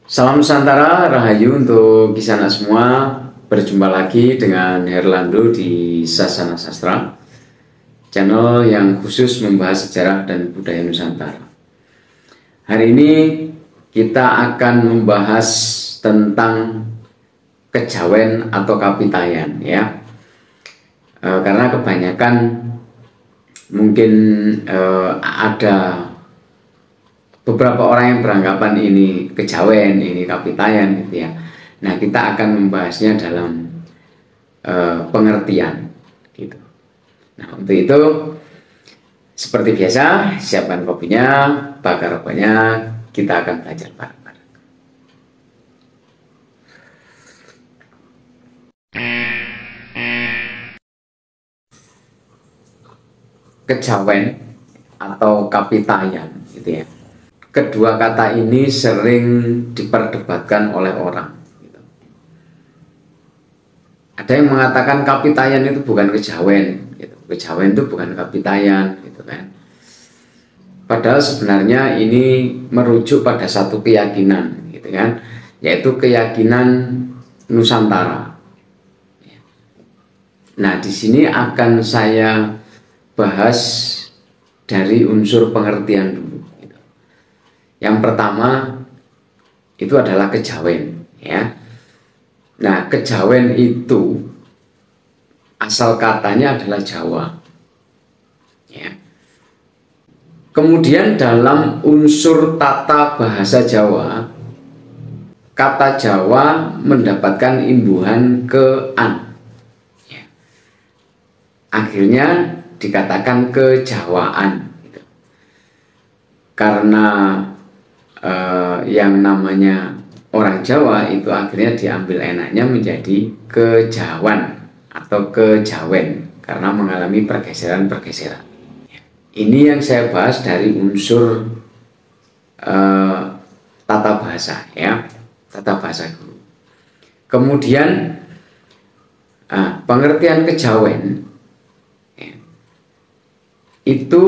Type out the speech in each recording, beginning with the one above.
Salam Nusantara, Rahayu untuk kisah semua. Berjumpa lagi dengan Herlando di Sasana Sastra, channel yang khusus membahas sejarah dan budaya Nusantara. Hari ini kita akan membahas tentang kejawen atau kapitayan, ya. Karena kebanyakan mungkin ada beberapa orang yang beranggapan ini kejawen, ini kapitayan gitu ya. Nah, kita akan membahasnya dalam pengertian gitu. Nah, untuk itu seperti biasa, siapkan kopinya, bakar rokoknya, kita akan belajar bareng-bareng. Kejawen atau kapitayan gitu ya. Kedua kata ini sering diperdebatkan oleh orang gitu. Ada yang mengatakan kapitayan itu bukan kejawen gitu. Kejawen itu bukan kapitayan gitu kan. Padahal sebenarnya ini merujuk pada satu keyakinan gitu kan, yaitu keyakinan Nusantara. Nah, di sini akan saya bahas dari unsur pengertian dulu. Yang pertama itu adalah kejawen, ya. Nah, kejawen itu asal katanya adalah Jawa, ya. Kemudian dalam unsur tata bahasa Jawa, kata Jawa mendapatkan imbuhan ke an, ya. Akhirnya dikatakan kejawaan, gitu. Karena yang namanya orang Jawa itu akhirnya diambil enaknya menjadi kejawan atau kejawen karena mengalami pergeseran-pergeseran. Ini yang saya bahas dari unsur tata bahasa, ya, tata bahasa dulu. Kemudian pengertian kejawen, ya, itu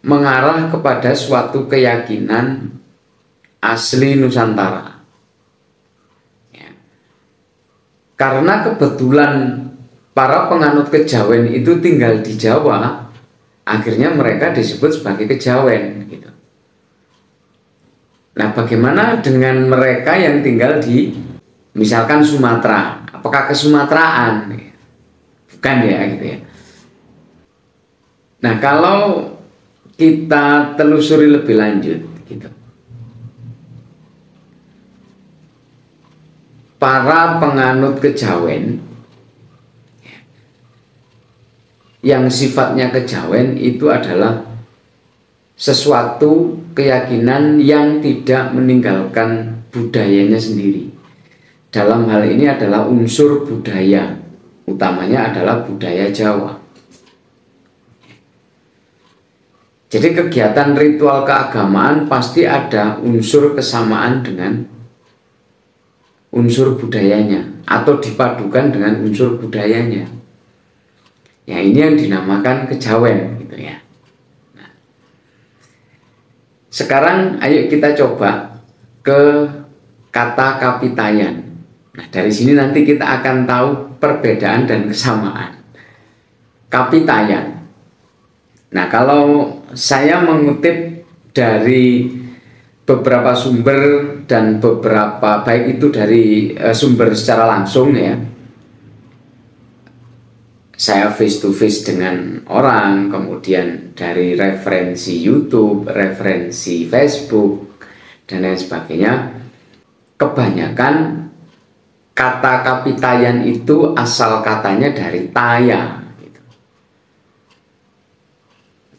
mengarah kepada suatu keyakinan asli Nusantara, ya. Karena kebetulan para penganut kejawen itu tinggal di Jawa, akhirnya mereka disebut sebagai kejawen gitu. Nah, bagaimana dengan mereka yang tinggal di misalkan Sumatera? Apakah kesumateraan? Bukan, ya, gitu ya. Nah, kalau kita telusuri lebih lanjut gitu, para penganut kejawen yang sifatnya kejawen itu adalah sesuatu keyakinan yang tidak meninggalkan budayanya sendiri. Dalam hal ini adalah unsur budaya, utamanya adalah budaya Jawa. Jadi kegiatan ritual keagamaan pasti ada unsur kesamaan dengan unsur budayanya atau dipadukan dengan unsur budayanya. Ya, ini yang dinamakan kejawen gitu ya. Nah, sekarang ayo kita coba ke kata kapitayan. Nah, dari sini nanti kita akan tahu perbedaan dan kesamaan. Kapitayan. Nah, kalau saya mengutip dari beberapa sumber dan beberapa, baik itu dari sumber secara langsung, ya, saya face to face dengan orang, kemudian dari referensi YouTube, referensi Facebook, dan lain sebagainya, kebanyakan kata kapitayan itu asal katanya dari taya.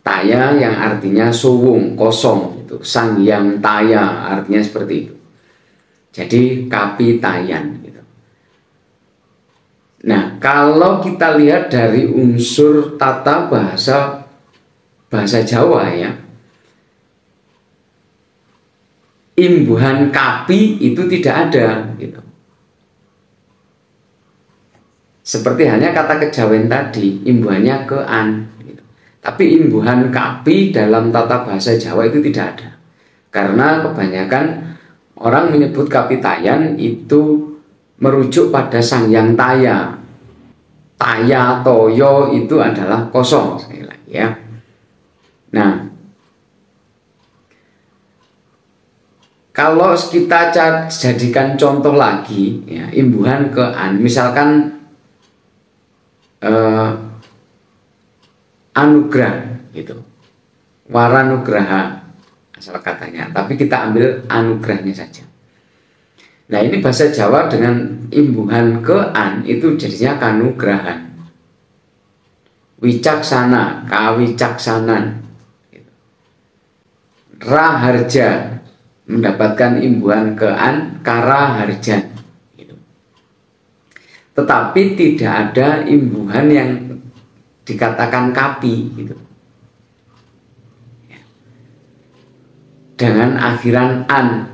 Taya yang artinya suwung, kosong, itu sang yang taya, artinya seperti itu. Jadi kapitayan gitu. Nah, kalau kita lihat dari unsur tata bahasa Jawa, ya, imbuhan kapi itu tidak ada gitu. Seperti halnya kata kejawen tadi, imbuhannya ke an. Tapi imbuhan kapi dalam tata bahasa Jawa itu tidak ada. Karena kebanyakan orang menyebut Kapitayan itu merujuk pada Sang Hyang Taya. Taya, toyo itu adalah kosong sekali lagi ya. Nah, kalau kita jadikan contoh lagi ya, imbuhan ke an, misalkan anugerah gitu, waranugraha asal katanya, tapi kita ambil anugerahnya saja. Nah, ini bahasa Jawa dengan imbuhan ke an itu jadinya kanugrahan. Wicaksana, kawicaksanan gitu. Raharja mendapatkan imbuhan ke an, karaharjan gitu. Tetapi tidak ada imbuhan yang dikatakan kapi gitu, dengan akhiran an.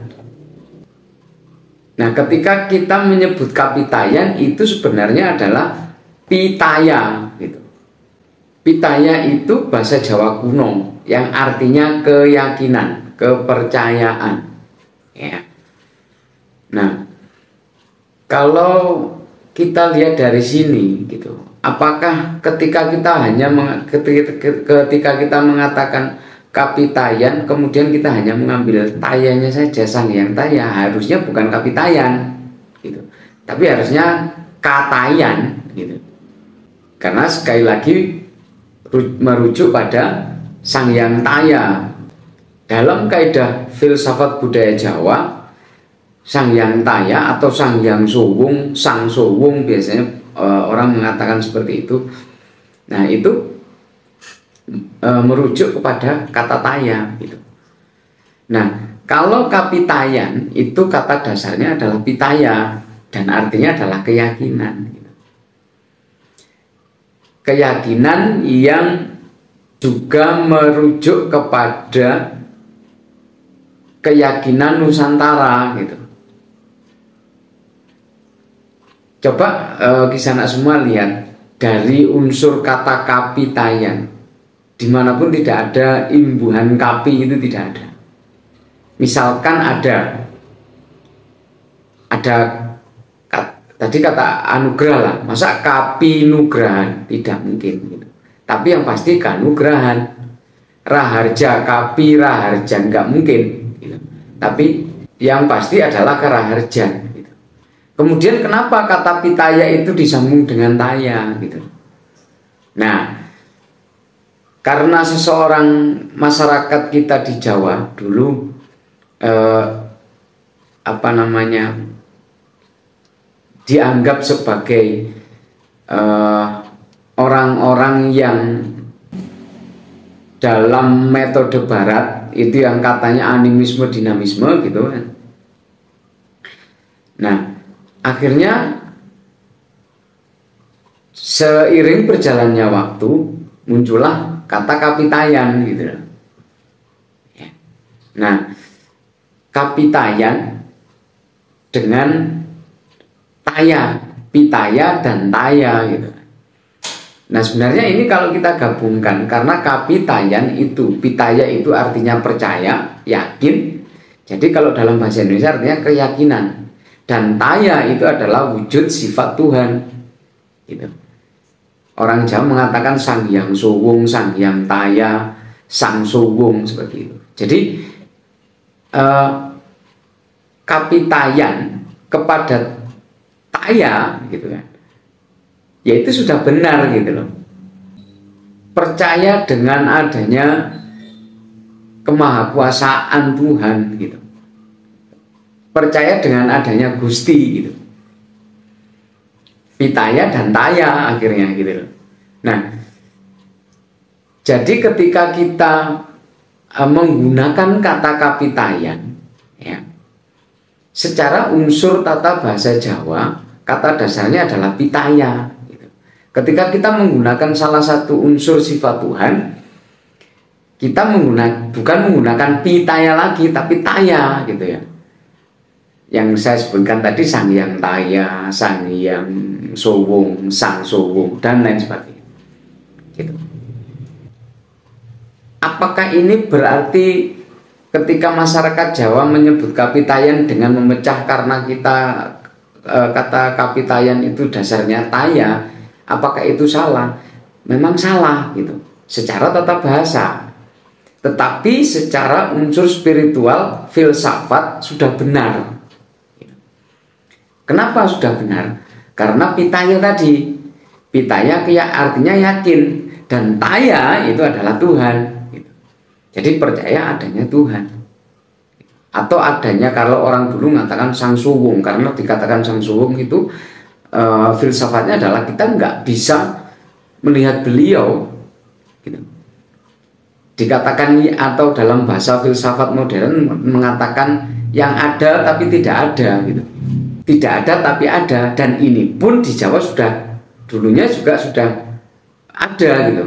Nah, ketika kita menyebut Kapitayan itu sebenarnya adalah pitaya gitu. Pitaya itu bahasa Jawa kuno yang artinya keyakinan, kepercayaan ya. Nah, kalau kita lihat dari sini gitu, apakah ketika kita mengatakan Kapitayan, kemudian kita hanya mengambil tayanya saja, Sang Hyang Taya, harusnya bukan Kapitayan gitu, tapi harusnya Katayan gitu. Karena sekali lagi merujuk pada Sang Hyang Taya. Dalam kaidah filsafat budaya Jawa, Sang Hyang Taya atau Sang Hyang Suwung, Sang Suwung biasanya orang mengatakan seperti itu. Nah, itu merujuk kepada kata taya gitu. Nah, kalau Kapitayan itu kata dasarnya adalah pitaya dan artinya adalah keyakinan gitu. Keyakinan yang juga merujuk kepada keyakinan Nusantara gitu. Coba kisah semua lihat dari unsur kata Kapitayan, dimanapun tidak ada imbuhan kapi, itu tidak ada. Misalkan ada tadi kata anugerah lah, masa kapi nugrahan, tidak mungkin gitu. Tapi yang pasti kanugrahan. Raharja kapi raharjan, nggak mungkin gitu. Tapi yang pasti adalah karaharjan gitu. Kemudian kenapa kata pitaya itu disambung dengan taya gitu. Nah, karena seseorang masyarakat kita di Jawa dulu dianggap sebagai orang-orang yang dalam metode barat itu yang katanya animisme dinamisme gitu kan. Nah, akhirnya seiring berjalannya waktu muncullah kata Kapitayan gitu. Nah, Kapitayan dengan taya, pitaya dan taya gitu. Nah, sebenarnya ini kalau kita gabungkan, karena Kapitayan itu, pitaya itu artinya percaya, yakin. Jadi kalau dalam bahasa Indonesia artinya keyakinan. Dan taya itu adalah wujud sifat Tuhan gitu. Orang Jawa mengatakan Sang Hyang Suwung, Sang Hyang Taya, Sang Suwung seperti itu. Jadi Kapitayan kepada taya gitu kan, ya itu sudah benar gitu loh. Percaya dengan adanya kemahakuasaan Tuhan gitu. Percaya dengan adanya Gusti gitu. Pitaya dan taya akhirnya gitu loh. Nah, jadi ketika kita menggunakan kata Kapitayan ya, secara unsur tata bahasa Jawa kata dasarnya adalah pitaya gitu. Ketika kita menggunakan salah satu unsur sifat Tuhan, kita bukan menggunakan pitaya lagi tapi taya gitu ya. Yang saya sebutkan tadi Sang Hyang Taya, Sang Hyang Suwung, Sang Suwung dan lain sebagainya gitu. Apakah ini berarti ketika masyarakat Jawa menyebut kapitayan dengan memecah karena kita kata kapitayan itu dasarnya taya, apakah itu salah? Memang salah gitu, secara tata bahasa. Tetapi secara unsur spiritual, filsafat sudah benar. Kenapa sudah benar? Karena pitaya tadi, pitaya artinya yakin, dan taya itu adalah Tuhan. Jadi percaya adanya Tuhan, atau adanya, kalau orang dulu mengatakan Sang Suwung, karena dikatakan Sang Suwung itu filsafatnya adalah kita nggak bisa melihat beliau gitu. Dikatakan, atau dalam bahasa filsafat modern mengatakan yang ada tapi tidak ada gitu. Tidak ada tapi ada, dan ini pun di Jawa sudah dulunya juga sudah ada gitu.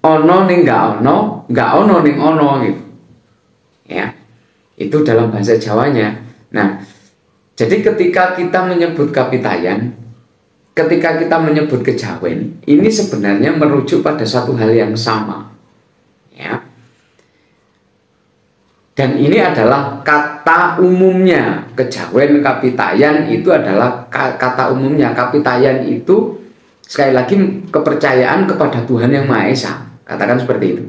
Ono ning nggak ono ning ono gitu. Ya. Itu dalam bahasa Jawanya. Nah, jadi ketika kita menyebut kapitayan, ketika kita menyebut kejawen, ini sebenarnya merujuk pada satu hal yang sama. Ya. Dan ini adalah kata umumnya. Kejawen, kapitayan itu adalah kata umumnya. Kapitayan itu sekali lagi kepercayaan kepada Tuhan Yang Maha Esa. Katakan seperti itu.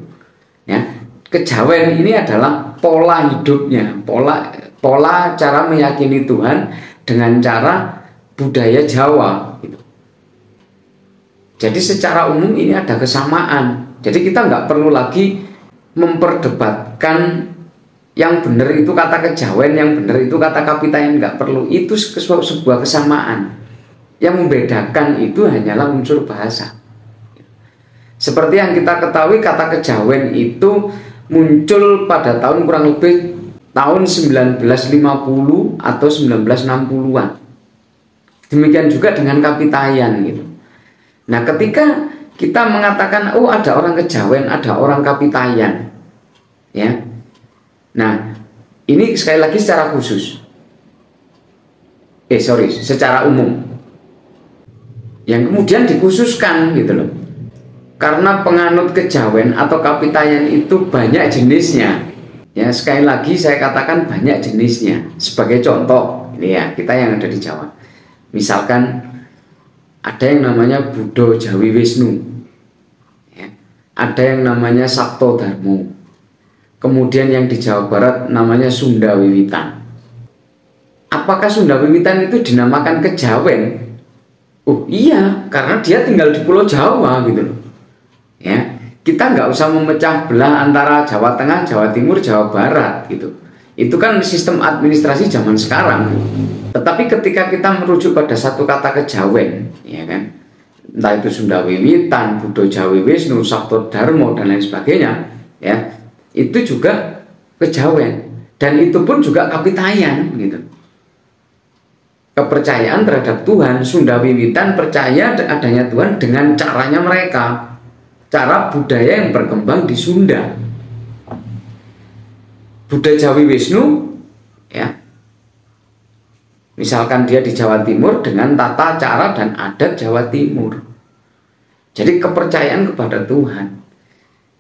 Ya. Kejawen ini adalah pola hidupnya, pola cara meyakini Tuhan dengan cara budaya Jawa gitu. Jadi secara umum ini ada kesamaan. Jadi kita nggak perlu lagi memperdebatkan yang benar itu kata kejawen, yang benar itu kata kapitayan, nggak perlu. Itu sebuah kesamaan. Yang membedakan itu hanyalah unsur bahasa. Seperti yang kita ketahui, kata kejawen itu muncul pada tahun kurang lebih tahun 1950 atau 1960-an. Demikian juga dengan kapitayan gitu. Nah, ketika kita mengatakan oh ada orang kejawen, ada orang kapitayan, ya. Nah, ini sekali lagi secara khusus. Secara umum. Yang kemudian dikhususkan gitu loh. Karena penganut kejawen atau kapitayan itu banyak jenisnya. Ya, sekali lagi saya katakan banyak jenisnya. Sebagai contoh, ini ya, kita yang ada di Jawa. Misalkan ada yang namanya Buddha Jawi Wisnu. Ya. Ada yang namanya Sabto Darmo. Kemudian yang di Jawa Barat namanya Sunda Wiwitan. Apakah Sunda Wiwitan itu dinamakan kejawen? Oh iya, karena dia tinggal di Pulau Jawa gitu loh. Ya, kita nggak usah memecah belah antara Jawa Tengah, Jawa Timur, Jawa Barat gitu. Itu kan sistem administrasi zaman sekarang. Tetapi ketika kita merujuk pada satu kata kejawen, ya kan, entah itu Sunda Wiwitan, Buddha Jawi Wisnu, Sabto Darmo dan lain sebagainya, ya, itu juga kejawen. Dan itu pun juga kapitayan gitu. Kepercayaan terhadap Tuhan. Sunda Wiwitan percaya adanya Tuhan dengan caranya mereka, cara budaya yang berkembang di Sunda. Buddha Jawi Wisnu, ya, misalkan dia di Jawa Timur dengan tata cara dan adat Jawa Timur. Jadi kepercayaan kepada Tuhan.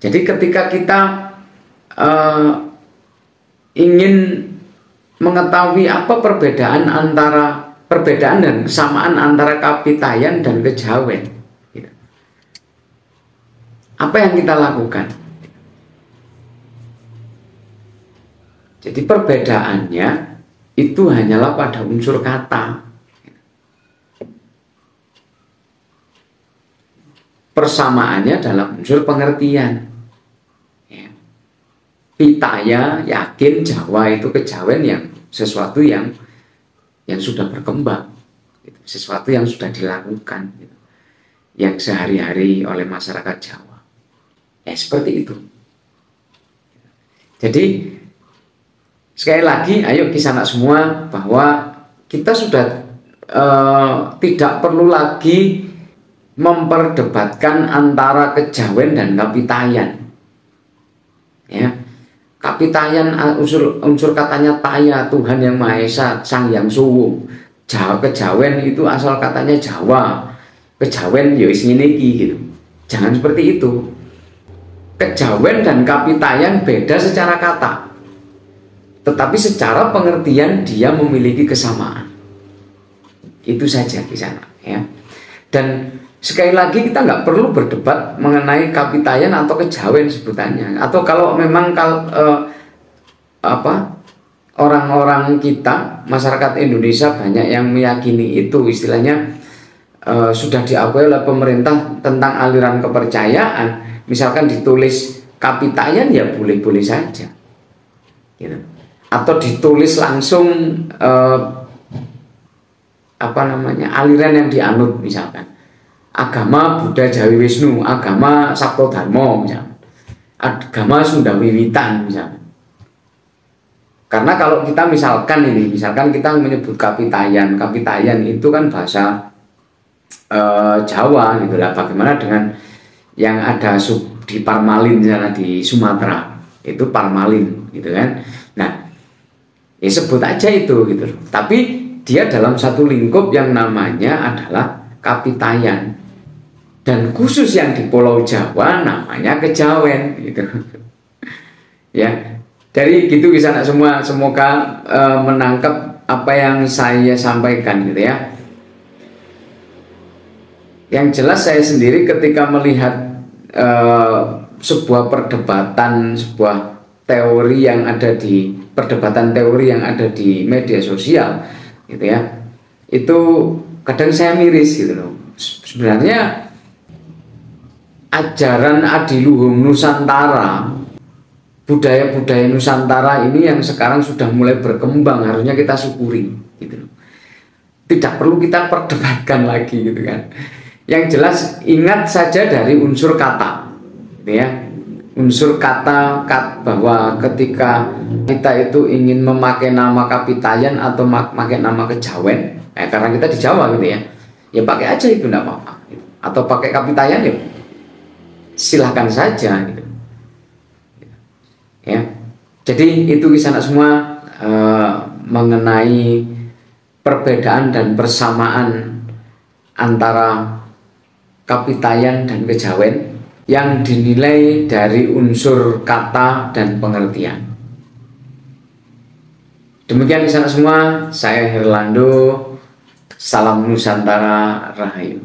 Jadi ketika kita ingin mengetahui apa perbedaan dan kesamaan antara kapitayan dan kejawen, apa yang kita lakukan? Jadi perbedaannya itu hanyalah pada unsur kata. Persamaannya dalam unsur pengertian. Pitaya, yakin, Jawa itu kejawen yang sesuatu yang sudah berkembang, sesuatu yang sudah dilakukan, yang sehari-hari oleh masyarakat Jawa. Ya seperti itu. Jadi sekali lagi, ayo Kisanak semua, bahwa kita sudah tidak perlu lagi memperdebatkan antara kejawen dan kapitayan. Ya, kapitayan unsur katanya taya, Tuhan Yang Maha Esa, Sang Hyang Suwung. Kejawen itu asal katanya Jawa. Kejawen ya wis ngene iki gitu. Jangan seperti itu. Kejawen dan kapitayan beda secara kata. tetapi secara pengertian dia memiliki kesamaan. Itu saja di sana, ya. Dan sekali lagi kita nggak perlu berdebat mengenai kapitayan atau kejawen sebutannya. Atau kalau memang orang-orang kita, masyarakat Indonesia banyak yang meyakini itu, istilahnya sudah diakui oleh pemerintah tentang aliran kepercayaan. Misalkan ditulis kapitayan, ya boleh-boleh saja, gitu. Atau ditulis langsung aliran yang dianut, misalkan agama Buddha Jawi Wisnu, agama Sabto Dharma, misalkan agama Sunda Wiwitan, misalkan. Karena kalau kita misalkan kita menyebut kapitayan itu kan bahasa Jawa, gitu lah. Bagaimana dengan yang ada di Parmalin sana di Sumatera, itu Parmalin, gitu kan. Nah, ya sebut aja itu, gitu. Tapi dia dalam satu lingkup yang namanya adalah kapitayan, dan khusus yang di Pulau Jawa namanya kejawen, gitu. Ya, dari gitu bisa semua, semoga menangkap apa yang saya sampaikan, gitu ya. Yang jelas saya sendiri ketika melihat sebuah perdebatan, sebuah teori yang ada di perdebatan teori yang ada di media sosial, gitu ya, itu kadang saya miris, gitu loh. Sebenarnya ajaran adiluhung Nusantara, budaya-budaya Nusantara ini yang sekarang sudah mulai berkembang, harusnya kita syukuri, gitu loh. Tidak perlu kita perdebatkan lagi, gitu kan. Yang jelas ingat saja dari unsur kata, gitu ya. Unsur kata bahwa ketika kita itu ingin memakai nama kapitayan atau memakai nama kejawen, karena kita di Jawa, gitu ya, ya pakai aja itu, enggak apa-apa, gitu. Atau pakai kapitayan, ya silahkan saja, gitu ya. Jadi itu kisah semua mengenai perbedaan dan persamaan antara kapitayan dan kejawen yang dinilai dari unsur kata dan pengertian. Demikian kisah semua, saya Herlando, salam Nusantara Rahayu.